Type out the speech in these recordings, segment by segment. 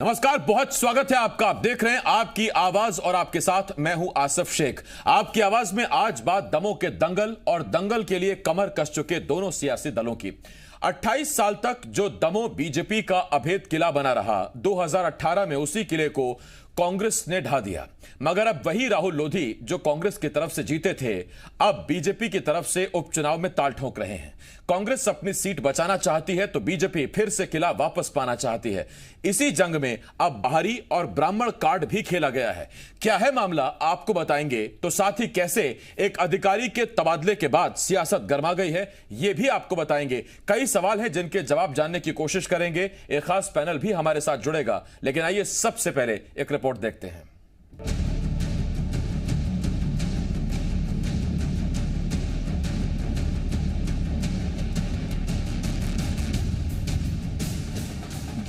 नमस्कार, बहुत स्वागत है आपका। आप देख रहे हैं आपकी आवाज और आपके साथ मैं हूं आसिफ शेख। आपकी आवाज में आज बात दमों के दंगल और दंगल के लिए कमर कस चुके दोनों सियासी दलों की। 28 साल तक जो दमों बीजेपी का अभेद किला बना रहा, 2018 में उसी किले को कांग्रेस ने ढा दिया। मगर अब वही राहुल लोधी जो कांग्रेस की तरफ से जीते थे, अब बीजेपी की तरफ से उपचुनाव में ताल ठोक रहे हैं। कांग्रेस अपनी सीट बचाना चाहती है तो बीजेपी फिर से किला वापस पाना चाहती है। इसी जंग में अब बाहरी और ब्राह्मण कार्ड भी खेला गया है। क्या है मामला, आपको बताएंगे। तो साथ ही कैसे एक अधिकारी के तबादले के बाद सियासत गर्मा गई है, यह भी आपको बताएंगे। कई सवाल हैं जिनके जवाब जानने की कोशिश करेंगे। एक खास पैनल भी हमारे साथ जुड़ेगा, लेकिन आइए सबसे पहले एक रिपोर्ट देखते हैं।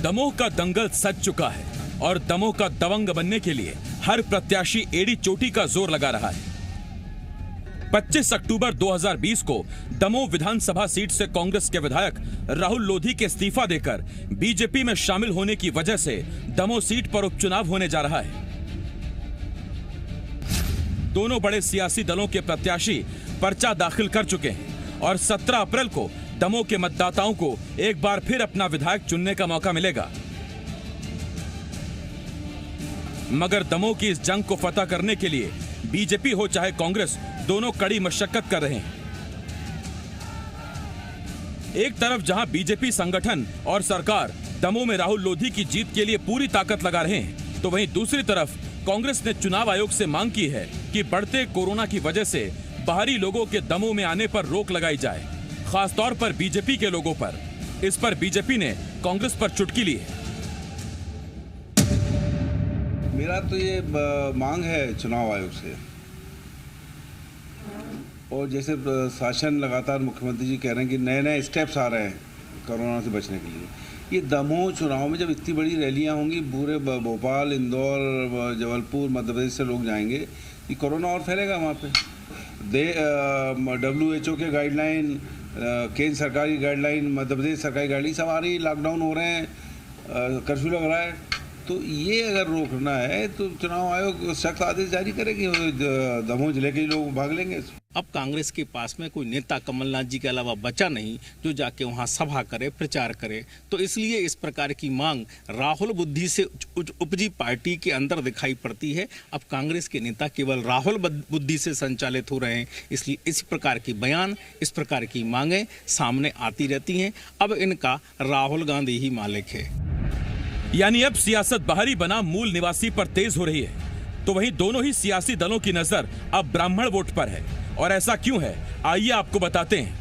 दमोह का दंगल सज चुका है और दमोह का दबंग बनने के लिए हर प्रत्याशी एड़ी चोटी का जोर लगा रहा है। 25 अक्टूबर 2020 को दमोह विधानसभा सीट से कांग्रेस के विधायक राहुल लोधी के इस्तीफा देकर बीजेपी में शामिल होने की वजह से दमोह सीट पर उपचुनाव होने जा रहा है। दोनों बड़े सियासी दलों के प्रत्याशी पर्चा दाखिल कर चुके हैं और 17 अप्रैल को दमोह के मतदाताओं को एक बार फिर अपना विधायक चुनने का मौका मिलेगा। मगर दमोह की इस जंग को फतह करने के लिए बीजेपी हो चाहे कांग्रेस, दोनों कड़ी मशक्कत कर रहे हैं। एक तरफ जहां बीजेपी संगठन और सरकार दमोह में राहुल लोधी की जीत के लिए पूरी ताकत लगा रहे हैं, तो वहीं दूसरी तरफ कांग्रेस ने चुनाव आयोग से मांग की है कि बढ़ते कोरोना की वजह से बाहरी लोगों के दमोह में आने पर रोक लगाई जाए, खासतौर पर बीजेपी के लोगों पर। इस पर बीजेपी ने कांग्रेस पर चुटकी ली है। मेरा तो ये मांग है चुनाव आयोग से, और जैसे शासन लगातार मुख्यमंत्री जी कह रहे हैं कि नए नए स्टेप्स आ रहे हैं कोरोना से बचने के लिए। ये दमोह चुनाव में जब इतनी बड़ी रैलियां होंगी, पूरे भोपाल, इंदौर, जबलपुर, मध्य प्रदेश से लोग जाएंगे, ये कोरोना और फैलेगा वहाँ पे। WHO के गाइडलाइन, केंद्र सरकार की गाइडलाइन, मध्य प्रदेश सरकार की गाइडलाइन सब आ रही, लॉकडाउन हो रहे हैं, कर्फ्यू लग रहा है। तो ये अगर रोकना है तो चुनाव आयोग सख्त आदेश जारी करेगी, दमोह जिले के लोग भाग लेंगे। अब कांग्रेस के पास में कोई नेता कमलनाथ जी के अलावा बचा नहीं जो जाके वहां सभा करे, प्रचार करे। तो इसलिए इस प्रकार की मांग राहुल बुद्धि से उपजी पार्टी के अंदर दिखाई पड़ती है। अब कांग्रेस के नेता केवल राहुल बुद्धि से संचालित हो रहे हैं, इसलिए इस प्रकार की बयान, इस प्रकार की मांगें सामने आती रहती हैं। अब इनका राहुल गांधी ही मालिक है। यानी अब सियासत बाहरी बना मूल निवासी पर तेज हो रही है। तो वहीं दोनों ही सियासी दलों की नजर अब ब्राह्मण वोट पर है। और ऐसा क्यों है, आइए आपको बताते हैं।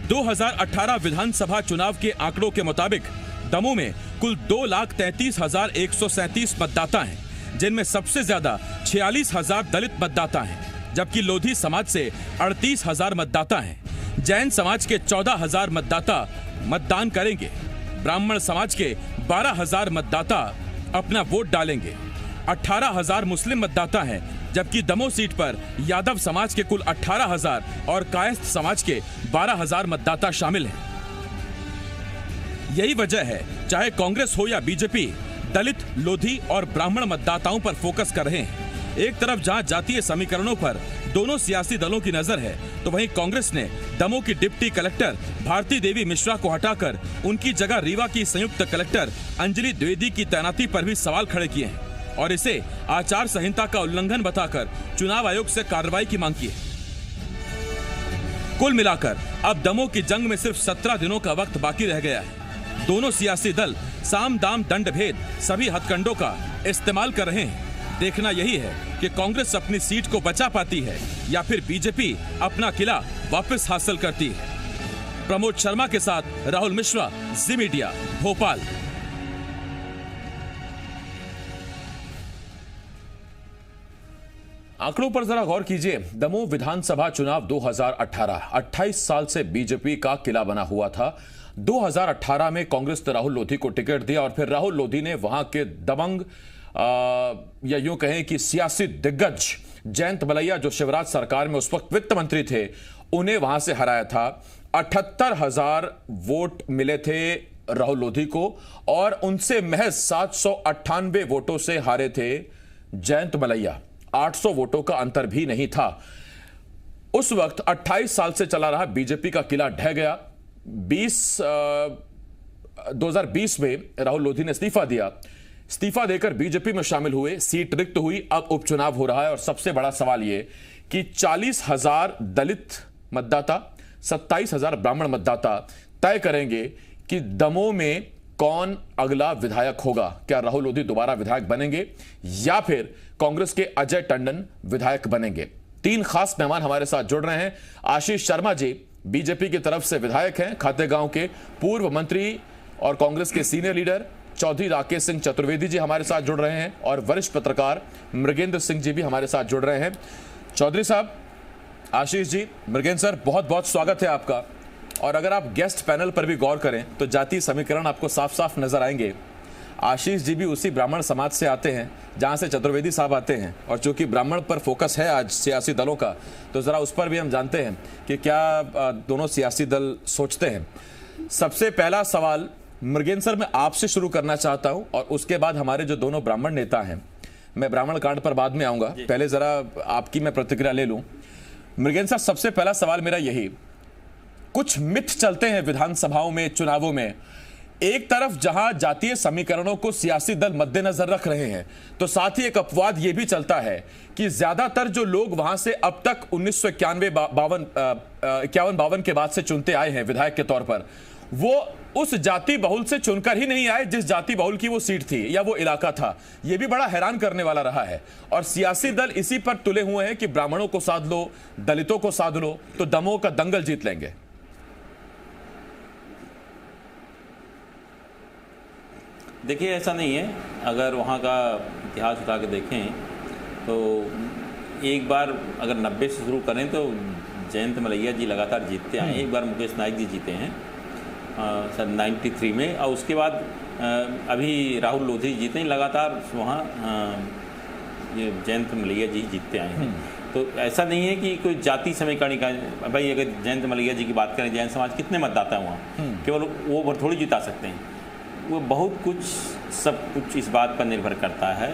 2018 विधानसभा चुनाव के आंकड़ों के मुताबिक दमोह में कुल 2,33,137 मतदाता हैं, जिनमें सबसे ज्यादा 46,000 दलित मतदाता हैं, जबकि लोधी समाज से 38,000 मतदाता हैं। जैन समाज के 14,000 मतदाता मतदान करेंगे। ब्राह्मण समाज के 12,000 मतदाता अपना वोट डालेंगे। 18,000 मुस्लिम मतदाता हैं, जबकि दमोह सीट पर यादव समाज के कुल 18,000 और कायस्थ समाज के 12,000 मतदाता शामिल हैं। यही वजह है, चाहे कांग्रेस हो या बीजेपी, दलित, लोधी और ब्राह्मण मतदाताओं पर फोकस कर रहे हैं। एक तरफ जहां जातीय समीकरणों पर दोनों सियासी दलों की नजर है, तो वहीं कांग्रेस ने दमोह की डिप्टी कलेक्टर भारती देवी मिश्रा को हटाकर उनकी जगह रीवा की संयुक्त कलेक्टर अंजलि द्विवेदी की तैनाती पर भी सवाल खड़े किए हैं और इसे आचार संहिता का उल्लंघन बताकर चुनाव आयोग से कार्रवाई की मांग की है। कुल मिलाकर अब दमोह की जंग में सिर्फ 17 दिनों का वक्त बाकी रह गया है। दोनों सियासी दल साम दाम दंड भेद सभी हथकंडों का इस्तेमाल कर रहे हैं। देखना यही है कि कांग्रेस अपनी सीट को बचा पाती है या फिर बीजेपी अपना किला वापस हासिल करती है। प्रमोद शर्मा के साथ राहुल मिश्रा, जी मीडिया, भोपाल। आंकड़ों पर जरा गौर कीजिए। दमोह विधानसभा चुनाव 2018, 28 साल से बीजेपी का किला बना हुआ था। 2018 में कांग्रेस ने राहुल लोधी को टिकट दिया और फिर राहुल लोधी ने वहां के दबंग या यूं कहें कि सियासी दिग्गज जयंत मलैया, जो शिवराज सरकार में उस वक्त वित्त मंत्री थे, उन्हें वहां से हराया था 78,000 वोट मिले थे राहुल लोधी को और उनसे महज 798 वोटों से हारे थे जयंत मलैया। 800 वोटों का अंतर भी नहीं था। उस वक्त 28 साल से चला रहा बीजेपी का किला ढह गया। 2020 में राहुल लोधी ने इस्तीफा दिया। इस्तीफा देकर बीजेपी में शामिल हुए, सीट रिक्त हुई, अब उपचुनाव हो रहा है और सबसे बड़ा सवाल यह कि 40,000 दलित मतदाता, 27,000 ब्राह्मण मतदाता तय करेंगे कि दमोह में कौन अगला विधायक होगा। क्या राहुल लोधी दोबारा विधायक बनेंगे या फिर कांग्रेस के अजय टंडन विधायक बनेंगे। 3 खास मेहमान हमारे साथ जुड़ रहे हैं। आशीष शर्मा जी बीजेपी की तरफ से विधायक हैं, खातेगांव के पूर्व मंत्री और कांग्रेस के सीनियर लीडर। चौधरी राकेश सिंह चतुर्वेदी जी हमारे साथ जुड़ रहे हैं और वरिष्ठ पत्रकार मृगेंद्र सिंह जी भी हमारे साथ जुड़ रहे हैं। चौधरी साहब, आशीष जी, मृगेंद्र सर, बहुत बहुत स्वागत है आपका। और अगर आप गेस्ट पैनल पर भी गौर करें तो जातीय समीकरण आपको साफ साफ नजर आएंगे। आशीष जी भी उसी ब्राह्मण समाज से आते हैं जहां से चतुर्वेदी साहब आते हैं और चूंकि ब्राह्मण पर फोकस है आज सियासी दलों का, तो जरा उस पर भी हम जानते हैं कि क्या दोनों सियासी दल सोचते हैं। सबसे पहला सवाल मृगेंद्र सर मैं आपसे शुरू करना चाहता हूं और उसके बाद हमारे जो दोनों ब्राह्मण नेता हैं, मैं ब्राह्मण कांड पर बाद में आऊंगा, पहले जरा आपकी मैं प्रतिक्रिया ले लूं। मृगेंद्र सर, सबसे पहला सवाल मेरा यही, कुछ मिथ चलते हैं विधानसभाओं में, चुनावों में। एक तरफ जहां जातीय समीकरणों को सियासी दल मद्देनजर रख रहे हैं, तो साथ ही एक अपवाद यह भी चलता है कि ज्यादातर जो लोग वहां से अब तक 1991-52 के बाद से चुनते आए हैं विधायक के तौर पर, वो उस जाति बहुल से चुनकर ही नहीं आए जिस जाति बहुल की वो सीट थी या वो इलाका था। यह भी बड़ा हैरान करने वाला रहा है और सियासी दल इसी पर तुले हुए हैं कि ब्राह्मणों को साध लो, दलितों को साध लो तो दमोह का दंगल जीत लेंगे। देखिए, ऐसा नहीं है। अगर वहाँ का इतिहास उठा के देखें तो एक बार अगर 90 से शुरू करें तो जयंत मलैया जी लगातार जीतते आए हैं। एक बार मुकेश नाइक जी जीते हैं सन 93 में, और उसके बाद अभी राहुल लोधी जीते हैं लगातार। वहाँ ये जयंत मलैया जी जीतते आए हैं। तो ऐसा नहीं है कि कोई जाति समीकरण का, भाई अगर जयंत मलैया जी की बात करें, जैन समाज कितने मतदाता हैं वहाँ, केवल वो थोड़ी जिता सकते हैं। वो बहुत कुछ, सब कुछ इस बात पर निर्भर करता है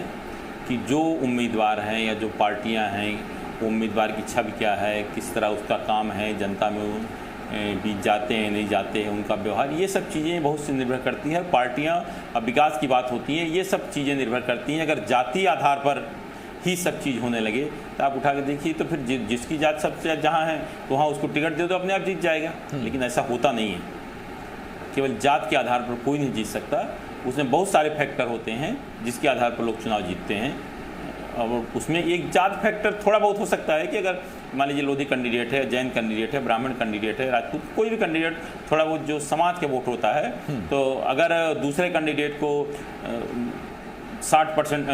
कि जो उम्मीदवार हैं या जो पार्टियां हैं, वो उम्मीदवार की छवि क्या है, किस तरह उसका काम है, जनता में बीच जाते हैं नहीं जाते हैं, उनका व्यवहार, ये सब चीज़ें बहुत सी निर्भर करती हैं। पार्टियां, अब विकास की बात होती है, ये सब चीज़ें निर्भर करती हैं। अगर जातीय आधार पर ही सब चीज़ होने लगे तो आप उठा के देखिए, तो फिर जिसकी जात सबसे जहाँ है तो वहाँ उसको टिकट दे दो, अपने आप जीत जाएगा। लेकिन ऐसा होता नहीं है। केवल जात के आधार पर कोई नहीं जीत सकता। उसमें बहुत सारे फैक्टर होते हैं जिसके आधार पर लोग चुनाव जीतते हैं। और उसमें एक जात फैक्टर थोड़ा बहुत हो सकता है कि अगर मान लीजिए लोधी कैंडिडेट है, जैन कैंडिडेट है, ब्राह्मण कैंडिडेट है, राजपूत, कोई भी कैंडिडेट, थोड़ा बहुत जो समाज के वोट होता है, तो अगर दूसरे कैंडिडेट को 60%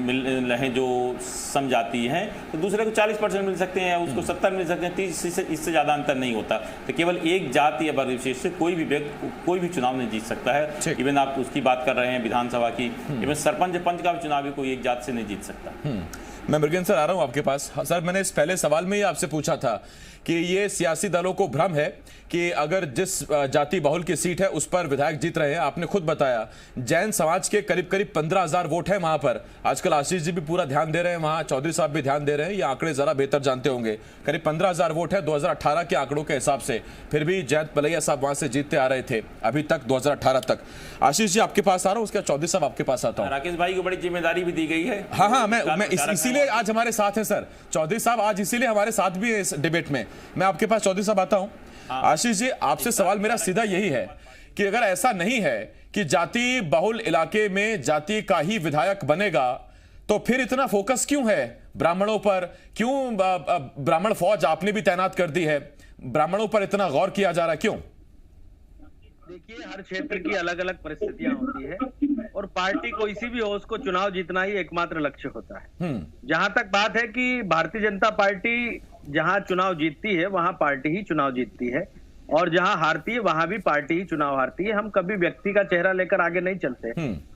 मिल रहे जो समझाती हैं, तो दूसरे को 40% मिल सकते हैं, उसको 70 मिल सकते हैं, 30, इससे ज़्यादा अंतर नहीं होता। तो केवल एक जाति या वर्ग विशेष से कोई भी व्यक्ति कोई भी चुनाव नहीं जीत सकता है। इवन आप उसकी बात कर रहे हैं विधानसभा की, इवन सरपंच पंच का भी चुनाव भी कोई एक जाति से नहीं जीत सकता। मैं मृगेंद्र सर आ रहा हूं आपके पास। सर, मैंने इस पहले सवाल में ही आपसे पूछा था कि ये सियासी दलों को भ्रम है कि अगर जिस जाति बहुल की सीट है उस पर विधायक जीत रहे हैं। आपने खुद बताया जैन समाज के करीब करीब 15,000 वोट है वहां पर। आजकल आशीष जी भी पूरा ध्यान दे रहे हैं, वहां चौधरी साहब भी ध्यान दे रहे हैं, ये आंकड़े जरा बेहतर जानते होंगे। करीब 15,000 वोट है 2018 के आंकड़ों के हिसाब से। फिर भी जयंत मलैया साहब वहां से जीतते आ रहे थे अभी तक, 2018 तक। आशीष जी आपके पास आ रहा हूं, उसके चौधरी साहब आपके पास आता हूं। राकेश भाई को बड़ी जिम्मेदारी भी दी गई है। हाँ, मैं इसीलिए आज हमारे साथ हैं सर। चौधरी साहब आज इसीलिए हमारे साथ भी है इस डिबेट में। मैं आपके पास चौधरी साहब आता हूं। आशीष जी, आपसे सवाल मेरा सीधा यही है कि अगर ऐसा नहीं है कि जाति बहुल इलाके में जाति का ही विधायक बनेगा, तो फिर इतना फोकस क्यों है ब्राह्मणों पर? क्यों ब्राह्मण फौज आपने भी तैनात कर दी है? ब्राह्मणों पर इतना गौर किया जा रहा है, क्यों? देखिए, हर क्षेत्र की अलग अलग परिस्थितियां होती है और पार्टी कोई सी भी हो, उसको चुनाव जीतना ही एकमात्र लक्ष्य होता है। जहां तक बात है कि भारतीय जनता पार्टी जहां चुनाव जीतती है वहां पार्टी ही चुनाव जीतती है, और जहां हारती है वहां भी पार्टी ही चुनाव हारती है। हम कभी व्यक्ति का चेहरा लेकर आगे नहीं चलते।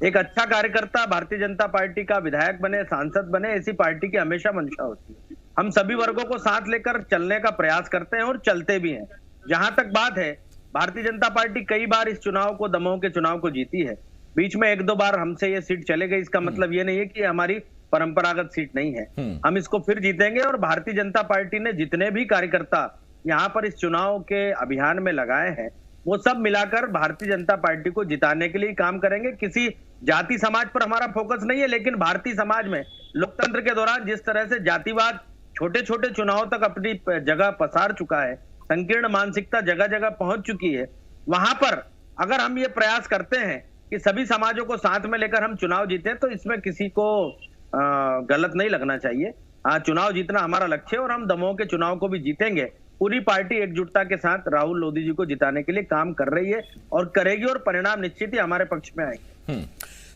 एक अच्छा कार्यकर्ता भारतीय जनता पार्टी का विधायक बने, सांसद बने, ऐसी पार्टी की हमेशा मंशा होती है। हम सभी वर्गों को साथ लेकर चलने का प्रयास करते हैं और चलते भी हैं। जहां तक बात है, भारतीय जनता पार्टी कई बार इस चुनाव को, दमोह के चुनाव को जीती है। बीच में 1-2 बार हमसे ये सीट चले गई, इसका मतलब ये नहीं है कि हमारी परंपरागत सीट नहीं है। हम इसको फिर जीतेंगे और भारतीय जनता पार्टी ने जितने भी कार्यकर्ता यहाँ पर इस चुनाव के अभियान में लगाए हैं, वो सब मिलाकर भारतीय जनता पार्टी को जिताने के लिए काम करेंगे। किसी जाति समाज पर हमारा फोकस नहीं है, लेकिन भारतीय समाज में लोकतंत्र के दौरान जिस तरह से जातिवाद छोटे छोटे चुनाव तक अपनी जगह पसार चुका है, संकीर्ण मानसिकता जगह जगह पहुंच चुकी है, वहां पर अगर हम ये प्रयास करते हैं कि सभी समाजों को साथ में लेकर हम चुनाव जीते, तो इसमें किसी को गलत नहीं लगना चाहिए। हाँ, चुनाव जीतना हमारा लक्ष्य है और हम दमोह के चुनाव को भी जीतेंगे। पूरी पार्टी एकजुटता के साथ राहुल लोधी जी को जिताने के लिए काम कर रही है और करेगी, और परिणाम निश्चित ही हमारे पक्ष में आएंगे।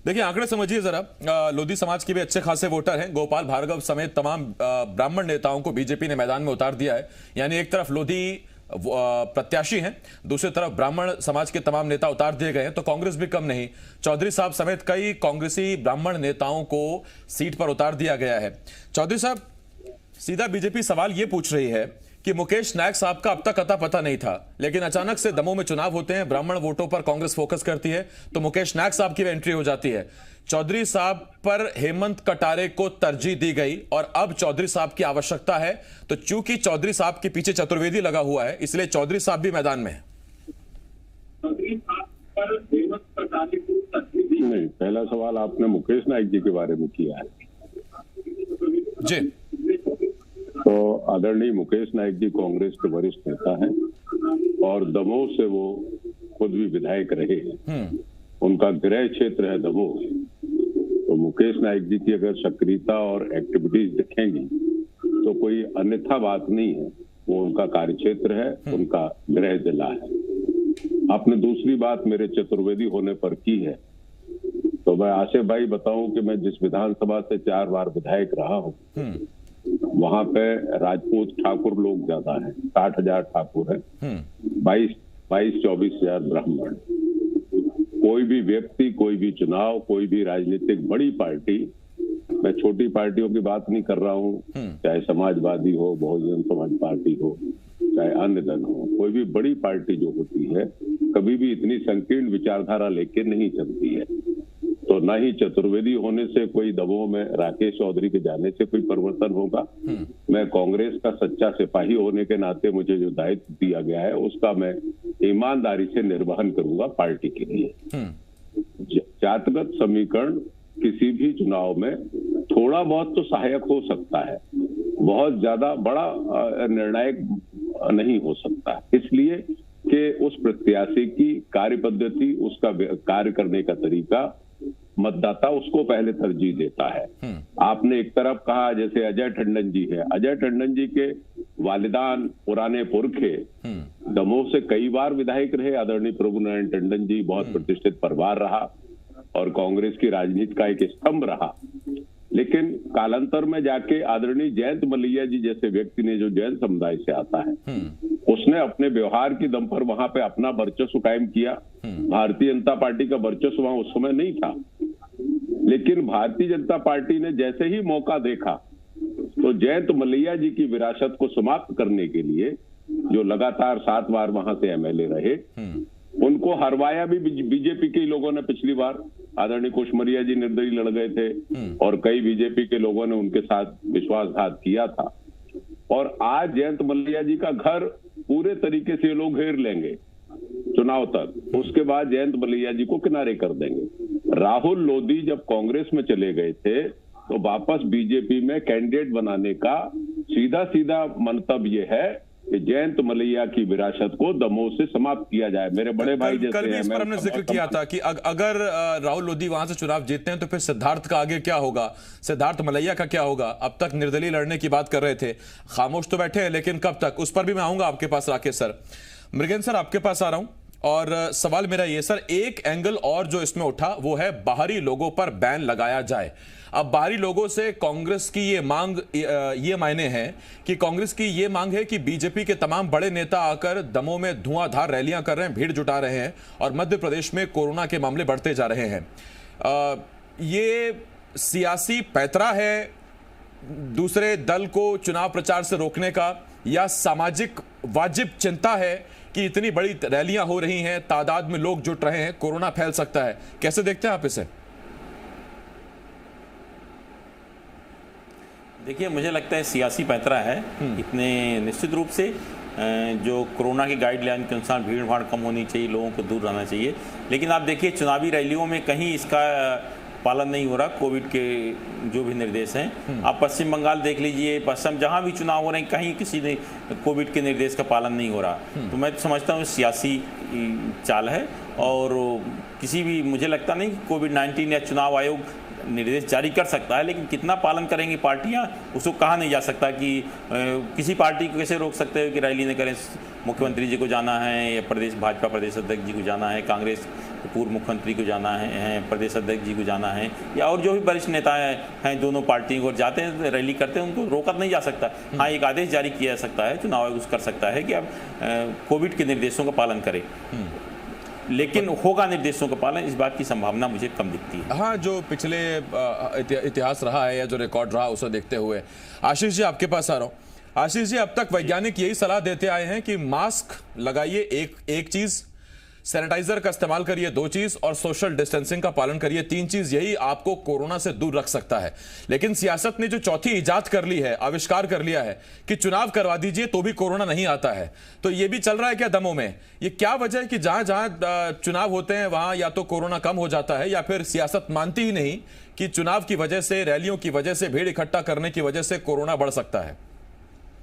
देखिए, आंकड़े समझिए जरा। लोधी समाज के भी अच्छे खासे वोटर हैं। गोपाल भार्गव समेत तमाम ब्राह्मण नेताओं को बीजेपी ने मैदान में उतार दिया है। यानी एक तरफ लोधी प्रत्याशी हैं, दूसरी तरफ ब्राह्मण समाज के तमाम नेता उतार दिए गए हैं। तो कांग्रेस भी कम नहीं, चौधरी साहब समेत कई कांग्रेसी ब्राह्मण नेताओं को सीट पर उतार दिया गया है। चौधरी साहब, सीधा बीजेपी सवाल यह पूछ रही है कि मुकेश नायक साहब का अब तक अता पता नहीं था, लेकिन अचानक से दमोह में चुनाव होते हैं, ब्राह्मण वोटों पर कांग्रेस फोकस करती है, तो मुकेश नायक साहब की एंट्री हो जाती है। चौधरी साहब पर हेमंत कटारे को तरजीह दी गई और अब चौधरी साहब की आवश्यकता है। तो चूंकि चौधरी साहब के पीछे चतुर्वेदी लगा हुआ है, इसलिए चौधरी साहब भी मैदान में है। नहीं, पहला सवाल आपने मुकेश नायक जी के बारे में किया है जी। तो आदरणीय मुकेश नायक जी कांग्रेस के वरिष्ठ नेता हैं और दमोह से वो खुद भी विधायक रहे हैं। उनका गृह क्षेत्र है दमोह। तो मुकेश नायक जी की अगर सक्रियता और एक्टिविटीज दिखेंगी तो कोई अन्यथा बात नहीं है। वो उनका कार्यक्षेत्र है, उनका गृह जिला है। आपने दूसरी बात मेरे चतुर्वेदी होने पर की है, तो मैं आसिफ भाई बताऊं कि मैं जिस विधानसभा से 4 बार विधायक रहा हूं, वहां पे राजपूत ठाकुर लोग ज्यादा हैं, 60,000 ठाकुर हैं, 22-24 हजार ब्राह्मण। कोई भी व्यक्ति, कोई भी चुनाव, कोई भी राजनीतिक बड़ी पार्टी, मैं छोटी पार्टियों की बात नहीं कर रहा हूँ, चाहे समाजवादी हो, बहुजन समाज पार्टी हो, चाहे अन्य दल हो, कोई भी बड़ी पार्टी जो होती है कभी भी इतनी संकीर्ण विचारधारा लेके नहीं चलती है। तो ना ही चतुर्वेदी होने से कोई दमोह में राकेश चौधरी के जाने से कोई परिवर्तन होगा। मैं कांग्रेस का सच्चा सिपाही होने के नाते मुझे जो दायित्व दिया गया है उसका मैं ईमानदारी से निर्वहन करूंगा पार्टी के लिए। जातिगत समीकरण किसी भी चुनाव में थोड़ा बहुत तो सहायक हो सकता है, बहुत ज्यादा बड़ा निर्णायक नहीं हो सकता, इसलिए कि उस प्रत्याशी की कार्य पद्धति, उसका कार्य करने का तरीका, मतदाता उसको पहले तरजीह देता है। आपने एक तरफ कहा जैसे अजय टंडन जी है, अजय टंडन जी के वालिदान पुराने पुरखे दमोह से कई बार विधायक रहे। आदरणीय प्रभु नारायण टंडन जी बहुत प्रतिष्ठित परिवार रहा और कांग्रेस की राजनीति का एक स्तंभ रहा। लेकिन कालांतर में जाके आदरणीय जयंत मलैया जी जैसे व्यक्ति ने, जो जैन समुदाय से आता है, उसने अपने व्यवहार की दम पर वहां पे अपना वर्चस्व कायम किया। भारतीय जनता पार्टी का वर्चस्व वहां उस समय नहीं था, लेकिन भारतीय जनता पार्टी ने जैसे ही मौका देखा तो जयंत मलैया जी की विरासत को समाप्त करने के लिए, जो लगातार 7 बार वहां से एमएलए रहे, उनको हरवाया भी बीजेपी के लोगों ने। पिछली बार आदरणीय कुशमरिया जी निर्दलीय लड़ गए थे और कई बीजेपी के लोगों ने उनके साथ विश्वासघात किया था। और आज जयंत मलैया जी का घर पूरे तरीके से लोग घेर लेंगे चुनाव तक, उसके बाद जयंत मलैया जी को किनारे कर देंगे। राहुल लोधी जब कांग्रेस में चले गए थे तो वापस बीजेपी में कैंडिडेट बनाने का सीधा मंतव्य ये है कि जयंत मलैया की विरासत को दमोह से समाप्त किया जाए। मेरे बड़े भाई जैसे कल भी इस पर हमने जिक्र किया था कि अगर राहुल लोधी वहां से चुनाव जीतते हैं तो फिर सिद्धार्थ का आगे क्या होगा, सिद्धार्थ मलैया का क्या होगा। अब तक निर्दलीय लड़ने की बात कर रहे थे, खामोश तो बैठे हैं, लेकिन कब तक, उस पर भी मैं आऊंगा आपके पास। राकेश सर, मृगेंद्र सर, आपके पास आ रहा हूं और सवाल मेरा ये सर, एक एंगल और जो इसमें उठा वो है बाहरी लोगों पर बैन लगाया जाए। अब बाहरी लोगों से कांग्रेस की ये मांग, ये मायने हैं कि कांग्रेस की ये मांग है कि बीजेपी के तमाम बड़े नेता आकर दमोह में धुआंधार रैलियां कर रहे हैं, भीड़ जुटा रहे हैं और मध्य प्रदेश में कोरोना के मामले बढ़ते जा रहे हैं। ये सियासी पैतरा है दूसरे दल को चुनाव प्रचार से रोकने का, या सामाजिक वाजिब चिंता है कि इतनी बड़ी रैलियां हो रही हैं, तादाद में लोग जुट रहे हैं, कोरोना फैल सकता है, कैसे देखते हैं आप इसे? देखिए, मुझे लगता है सियासी पैंतरा है। इतने निश्चित रूप से जो कोरोना की गाइडलाइन के अनुसार भीड़ भाड़ कम होनी चाहिए, लोगों को दूर रहना चाहिए, लेकिन आप देखिए चुनावी रैलियों में कहीं इसका पालन नहीं हो रहा। कोविड के जो भी निर्देश हैं, आप पश्चिम बंगाल देख लीजिए, पश्चिम जहां भी चुनाव हो रहे हैं, कहीं किसी ने कोविड के निर्देश का पालन नहीं हो रहा। तो मैं तो समझता हूँ सियासी चाल है, और किसी भी, मुझे लगता नहीं कि कोविड-19 या चुनाव आयोग निर्देश जारी कर सकता है, लेकिन कितना पालन करेंगी पार्टियां, उसको कहा नहीं जा सकता कि किसी पार्टी को कैसे रोक सकते हो कि रैली न करें। मुख्यमंत्री जी को जाना है, या प्रदेश भाजपा प्रदेश अध्यक्ष जी को जाना है, कांग्रेस पूर्व मुख्यमंत्री को जाना है, प्रदेश अध्यक्ष जी को जाना है, या और जो भी वरिष्ठ नेता हैं दोनों पार्टियों को जाते हैं, रैली करते हैं, उनको रोका नहीं जा सकता। हाँ, एक आदेश जारी किया जा सकता है, चुनाव आयोग कर सकता है कि अब कोविड के निर्देशों का पालन करें, लेकिन होगा निर्देशों का पालन, इस बात की संभावना मुझे कम दिखती है। हाँ, जो पिछले इतिहास रहा है या जो रिकॉर्ड रहा उसे देखते हुए, आशीष जी आपके पास आ रहा हूं। आशीष जी, अब तक वैज्ञानिक यही सलाह देते आए हैं कि मास्क लगाइए, एक चीज, सैनिटाइजर का इस्तेमाल करिए 2 चीज, और सोशल डिस्टेंसिंग का पालन करिए 3 चीज, यही आपको कोरोना से दूर रख सकता है। लेकिन सियासत ने जो चौथी इजाद कर ली है, आविष्कार कर लिया है कि चुनाव करवा दीजिए तो भी कोरोना नहीं आता है, तो ये भी चल रहा है क्या दमों में? ये क्या वजह है कि जहां जहां चुनाव होते हैं वहां या तो कोरोना कम हो जाता है, या फिर सियासत मानती ही नहीं कि चुनाव की वजह से, रैलियों की वजह से, भीड़ इकट्ठा करने की वजह से कोरोना बढ़ सकता है?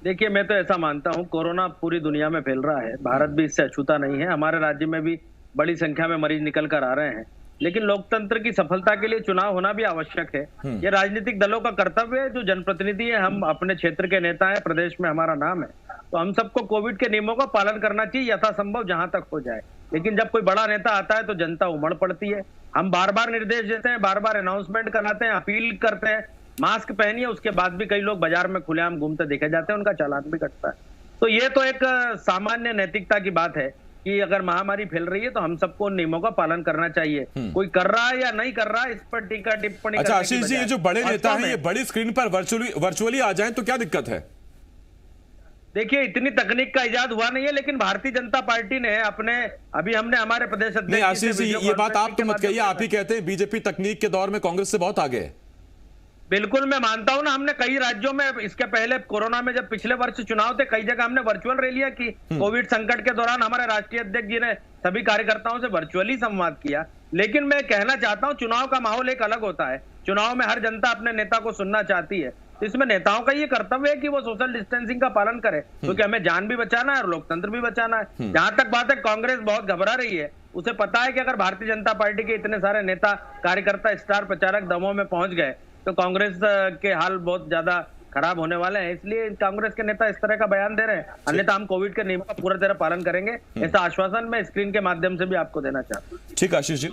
देखिए, मैं तो ऐसा मानता हूं, कोरोना पूरी दुनिया में फैल रहा है, भारत भी इससे अछूता नहीं है। हमारे राज्य में भी बड़ी संख्या में मरीज निकल कर आ रहे हैं, लेकिन लोकतंत्र की सफलता के लिए चुनाव होना भी आवश्यक है। ये राजनीतिक दलों का कर्तव्य है, जो जनप्रतिनिधि है, हम अपने क्षेत्र के नेता हैं, प्रदेश में हमारा नाम है, तो हम सबको कोविड के नियमों का पालन करना चाहिए यथासंभव जहां तक हो जाए। लेकिन जब कोई बड़ा नेता आता है तो जनता उमड़ पड़ती है। हम बार बार निर्देश देते हैं, बार बार अनाउंसमेंट कराते हैं, अपील करते हैं, मास्क पहनिए, उसके बाद भी कई लोग बाजार में खुलेआम घूमते देखे जाते हैं, उनका चालान भी कटता है। तो ये तो एक सामान्य नैतिकता की बात है कि अगर महामारी फैल रही है तो हम सबको नियमों का पालन करना चाहिए। कोई कर रहा है या नहीं कर रहा है, इस पर टीका टिप्पणी। अच्छा आशीष जी, ये जो बड़े नेता हैं, ये बड़ी स्क्रीन पर वर्चुअली आ जाएं तो क्या दिक्कत है? देखिए, इतनी तकनीक का इजाद हुआ नहीं है, लेकिन भारतीय जनता पार्टी ने अभी हमने हमारे प्रदेश अध्यक्ष। नहीं आशीष जी, ये बात आप तो मत कहिए, आप ही कहते हैं बीजेपी तकनीक के दौर में कांग्रेस से बहुत आगे है। बिल्कुल, मैं मानता हूं ना, हमने कई राज्यों में, इसके पहले कोरोना में जब पिछले वर्ष चुनाव थे, कई जगह हमने वर्चुअल रैलियां की। कोविड संकट के दौरान हमारे राष्ट्रीय अध्यक्ष जी ने सभी कार्यकर्ताओं से वर्चुअली संवाद किया। लेकिन मैं कहना चाहता हूं, चुनाव का माहौल एक अलग होता है। चुनाव में हर जनता अपने नेता को सुनना चाहती है, तो इसमें नेताओं का ये कर्तव्य है कि वो सोशल डिस्टेंसिंग का पालन करे, क्योंकि हमें जान भी बचाना है और लोकतंत्र भी बचाना है। जहां तक बात है, कांग्रेस बहुत घबरा रही है। उसे पता है कि अगर भारतीय जनता पार्टी के इतने सारे नेता, कार्यकर्ता, स्टार प्रचारक दमों में पहुंच गए तो कांग्रेस के हाल बहुत ज्यादा खराब होने वाले हैं। इसलिए कांग्रेस के नेता इस तरह का बयान दे रहे हैं, अन्यथा हम कोविड के नियमों का पूरा तरह पालन करेंगे, ऐसा आश्वासन मैं स्क्रीन के माध्यम से भी आपको देना चाहता हूँ। ठीक आशीष जी,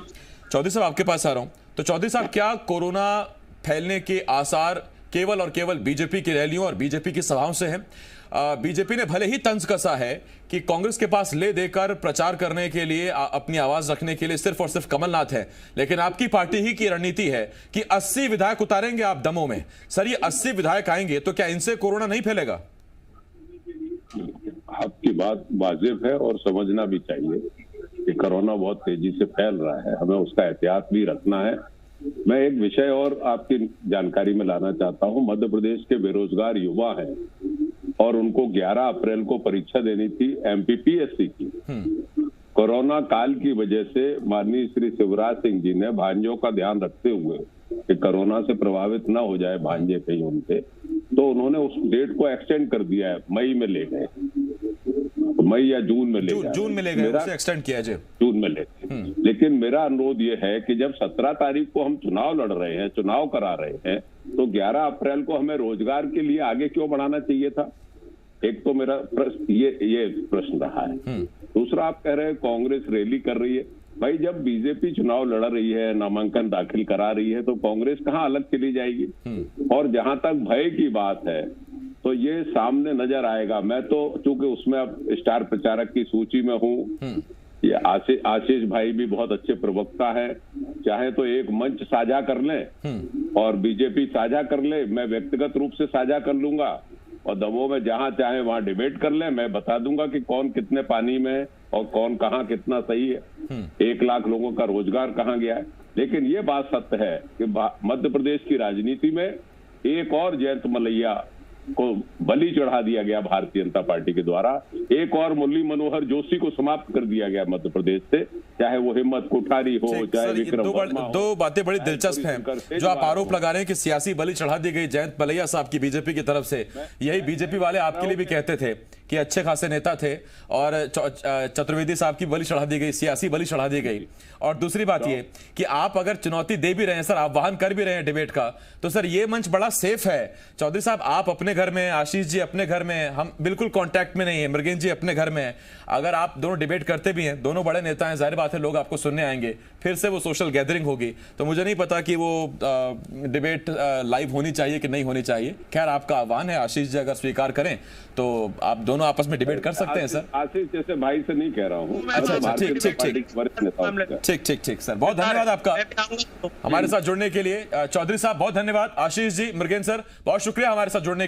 चौधरी साहब आपके पास आ रहा हूं। तो चौधरी साहब, क्या कोरोना फैलने के आसार केवल और केवल बीजेपी की रैलियों और बीजेपी की सभाओं से हैं? बीजेपी ने भले ही तंज कसा है कि कांग्रेस के पास ले देकर प्रचार करने के लिए, अपनी आवाज रखने के लिए सिर्फ और सिर्फ कमलनाथ है, लेकिन आपकी पार्टी ही की रणनीति है कि 80 विधायक उतारेंगे आप दमों में। सर, ये 80 विधायक आएंगे तो क्या इनसे कोरोना नहीं फैलेगा? आपकी बात वाजिब है और समझना भी चाहिए कि कोरोना बहुत तेजी से फैल रहा है, हमें उसका एहतियात भी रखना है। मैं एक विषय और आपकी जानकारी में लाना चाहता हूं। मध्य प्रदेश के बेरोजगार युवा हैं और उनको 11 अप्रैल को परीक्षा देनी थी एमपीपीएससी की। कोरोना काल की वजह से माननीय श्री शिवराज सिंह जी ने भांजों का ध्यान रखते हुए कि कोरोना से प्रभावित ना हो जाए भांजे कहीं उनके, तो उन्होंने उस डेट को एक्सटेंड कर दिया है, मई में ले गए, मई या जून में ले गए, जून में ले गए, उसे एक्सटेंड किया है, जून में ले गए। लेकिन मेरा अनुरोध ये है कि जब 17 तारीख को हम चुनाव लड़ रहे हैं, चुनाव करा रहे हैं, तो 11 अप्रैल को हमें रोजगार के लिए आगे क्यों बढ़ाना चाहिए था? एक तो मेरा ये प्रश्न रहा है। दूसरा, आप कह रहे हैं कांग्रेस रैली कर रही है। भाई, जब बीजेपी चुनाव लड़ रही है, नामांकन दाखिल करा रही है, तो कांग्रेस कहां अलग चली जाएगी? और जहां तक भय की बात है तो ये सामने नजर आएगा। मैं तो चूंकि उसमें अब स्टार प्रचारक की सूची में हूँ, ये आशीष भाई भी बहुत अच्छे प्रवक्ता हैं, चाहे तो एक मंच साझा कर लें और बीजेपी साझा कर ले, मैं व्यक्तिगत रूप से साझा कर लूंगा और दमोह में जहां चाहे वहां डिबेट कर लें। मैं बता दूंगा कि कौन कितने पानी में है और कौन कहां कितना सही है, 1 लाख लोगों का रोजगार कहां गया है। लेकिन ये बात सत्य है कि मध्य प्रदेश की राजनीति में एक और जयंत मलैया को बलि चढ़ा दिया गया भारतीय जनता पार्टी के द्वारा। एक और मुरली मनोहर जोशी को समाप्त कर दिया गया मध्य प्रदेश से, चाहे वो हिम्मत कोठारी हो, चाहे विक्रम वर्मा हो। दो बातें बड़ी दिलचस्प हैं जो आप आरोप लगा रहे हैं कि सियासी बलि चढ़ा दी गई जयंत मलैया साहब की बीजेपी की तरफ से। यही बीजेपी वाले आपके लिए भी कहते थे कि अच्छे खासे नेता थे और चतुर्वेदी साहब की बलि चढ़ा दी गई, सियासी बलि चढ़ा दी गई। और दूसरी बात ये कि आप अगर चुनौती दे भी रहे हैं सर, आप वाहन कर भी रहे हैं डिबेट का, तो सर ये मंच बड़ा सेफ है। चौधरी साहब आप अपने घर में, आशीष जी अपने घर में, हम बिल्कुल कांटेक्ट में नहीं है, मृगेंद्र जी अपने घर में है। अगर आप दोनों डिबेट करते भी हैं, दोनों बड़े नेता हैं, जाहिर बात है लोग आपको सुनने आएंगे, फिर से वो सोशल गैदरिंग होगी। तो मुझे नहीं पता कि वो डिबेट लाइव होनी चाहिए कि नहीं होनी चाहिए। खैर आपका आह्वान है, आशीष जी अगर स्वीकार करें तो आप दोनों आपस में डिबेट कर सकते हैं सर। आशीष जैसे भाई से नहीं कह रहा हूँ। अच्छा, ठीक सर, बहुत धन्यवाद आपका हमारे साथ जुड़ने के लिए। चौधरी साहब बहुत धन्यवाद, आशीष जी, मृगेंद्र सर बहुत शुक्रिया हमारे साथ जुड़ने